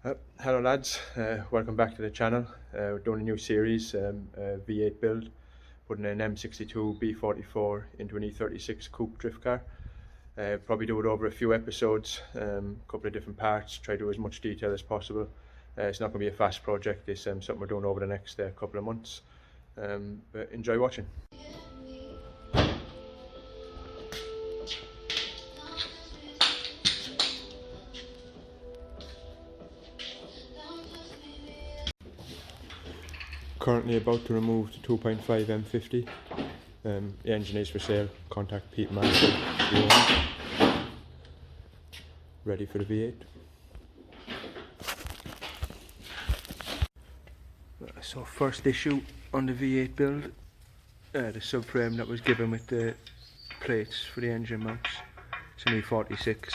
Hello lads, welcome back to the channel. We're doing a new series, V8 build, putting an M62B44 into an E36 coupe drift car. Probably do it over a few episodes, a couple of different parts, try to do as much detail as possible. It's not going to be a fast project, it's something we're doing over the next couple of months, but enjoy watching. Currently about to remove the 2.5 M50. The engine is for sale. Contact Pmc Adapter. Ready for the V8. So first issue on the V8 build, the subframe that was given with the plates for the engine mounts. It's an E36.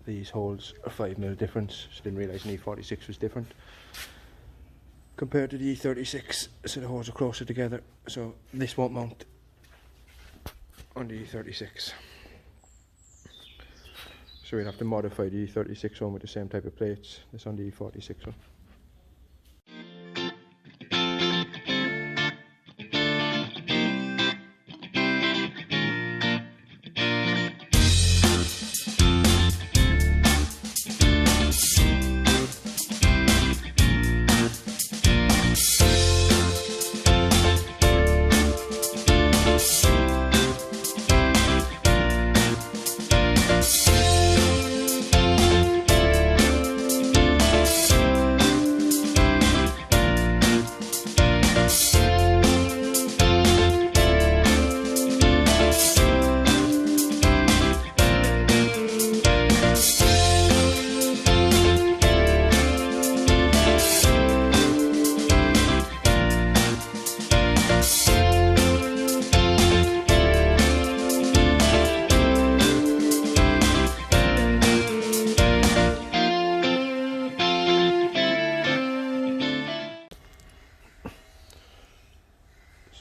These holes are 5mm difference, so didn't realise an E46 was different compared to the E36, so the holes are closer together, so this won't mount on the E36. So we'll have to modify the E36 one with the same type of plates that's on the E46 one.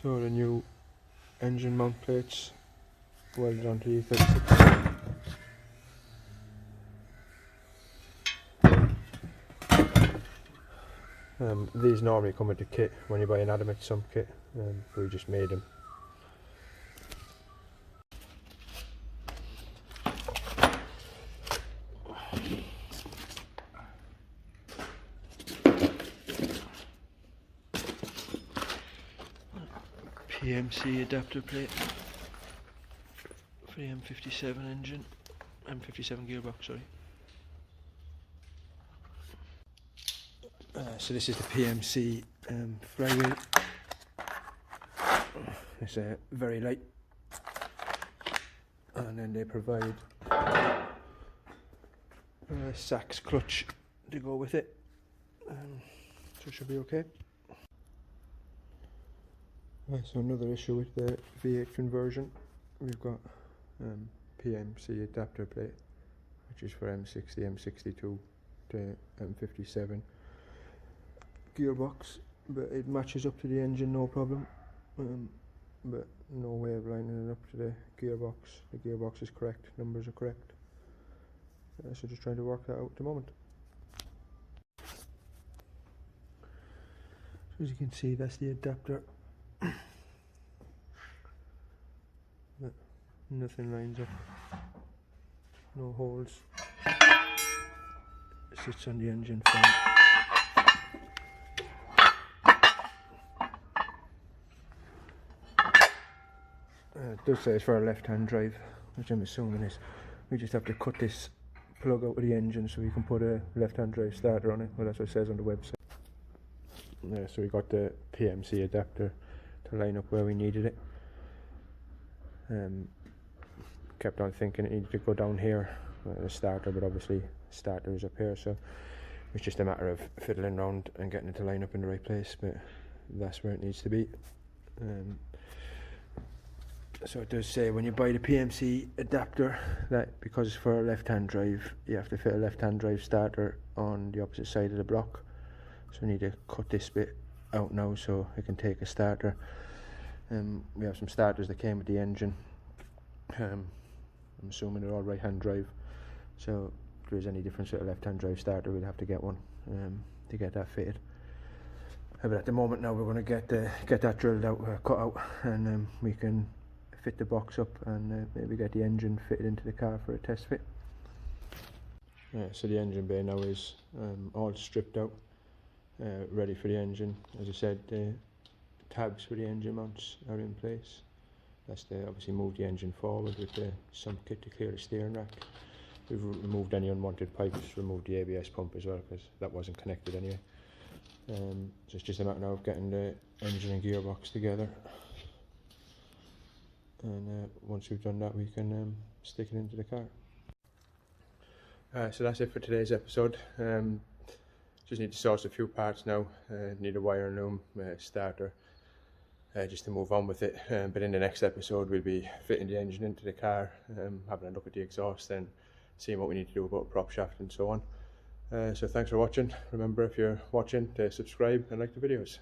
So the new engine mount plates welded onto the E36. These normally come with the kit when you buy an adamant sump kit, but we just made them. Pmc adapter plate for the M57 engine, M57 gearbox, sorry. So this is the Pmc flywheel. It's very light, and then they provide a Sachs clutch to go with it, so it should be okay. So another issue with the V8 conversion, we've got Pmc adapter plate, which is for M60, M62 to M57 gearbox, but it matches up to the engine no problem, but no way of lining it up to the gearbox. The gearbox is correct, numbers are correct, so just trying to work that out at the moment. So as you can see, that's the adapter. But nothing lines up, no holes. It sits on the engine fan. It does say it's for a left-hand drive, which I'm assuming is. We just have to cut this plug out of the engine so we can put a left-hand drive starter on it. Well, that's what it says on the website. So we got the Pmc adapter to line up where we needed it. Kept on thinking it needed to go down here, the starter, but obviously the starter is up here, so it's just a matter of fiddling around and getting it to line up in the right place, but that's where it needs to be. So it does say when you buy the Pmc adapter that because it's for a left-hand drive, you have to fit a left-hand drive starter on the opposite side of the block. So we need to cut this bit out now so it can take a starter. We have some starters that came with the engine. I'm assuming they're all right-hand drive, so there is any difference with a left-hand drive starter, we'll have to get one to get that fitted. But at the moment now, we're going to get that drilled out, cut out, and we can fit the box up and maybe get the engine fitted into the car for a test fit. So the engine bay now is all stripped out, ready for the engine. As I said, the tabs for the engine mounts are in place. That's to obviously move the engine forward with the sump kit to clear the steering rack. We've removed any unwanted pipes, removed the ABS pump as well, because that wasn't connected anyway. So it's just a matter now of getting the engine and gearbox together, and once we've done that, we can stick it into the car. So that's it for today's episode. Just need to source a few parts now. Need a wire loom, starter, just to move on with it. But in the next episode, we'll be fitting the engine into the car, having a look at the exhaust, and seeing what we need to do about a prop shaft and so on. So thanks for watching. Remember, if you're watching, to subscribe and like the videos.